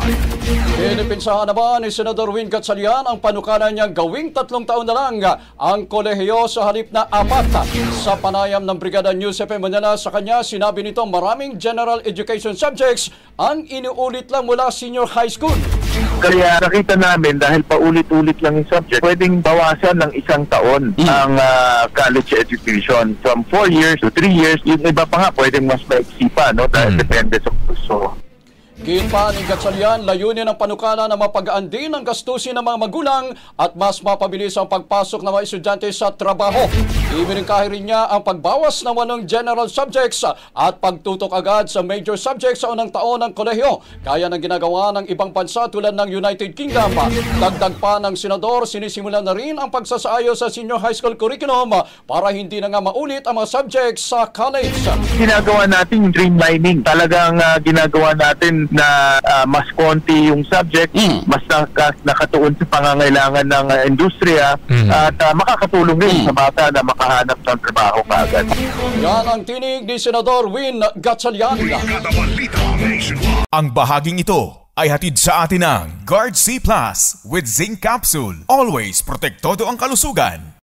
Pinipinsahan naman ni Senador Win Gatchalian ang panukala niyang gawing 3 taon na lang ang kolehiyo sa halip na 4. Sa panayam ng Brigada News FM Manila sa kanya, sinabi nito maraming general education subjects ang inuulit lang mula senior high school. Kaya nakita namin dahil paulit-ulit lang yung subject, pwedeng bawasan ng 1 taon ang college education. From 4 years to 3 years, yung iba pa nga pwedeng mas maiksi pa, no? Dahil depende sa kurso. Giit pa ni Gatchalian, layunin ng panukala na mapagaan din ang gastusin ng mga magulang at mas mapabilis ang pagpasok ng mga estudyante sa trabaho. Ibinigkahi rin niya ang pagbawas ng 8 general subjects at pagtutok agad sa major subjects sa unang taon ng kolehiyo, gaya ng ginagawa ng ibang bansa tulad ng United Kingdom. Dagdag pa ng senador, sinisimulan na rin ang pagsasaayos sa senior high school curriculum para hindi na nga maulit ang mga subjects sa college. Ginagawa natin yung streamlining. Talagang ginagawa natin na mas konti yung subject, mas nakatuon sa pangangailangan ng industriya at makakatulong din sa bata na makahanap ng trabaho kaagad. Yan ang tinig ni Senador Win Gatchalian. Ang bahaging ito ay hatid sa atin ng Guard C Plus with Zinc Capsule. Always protektado ang kalusugan.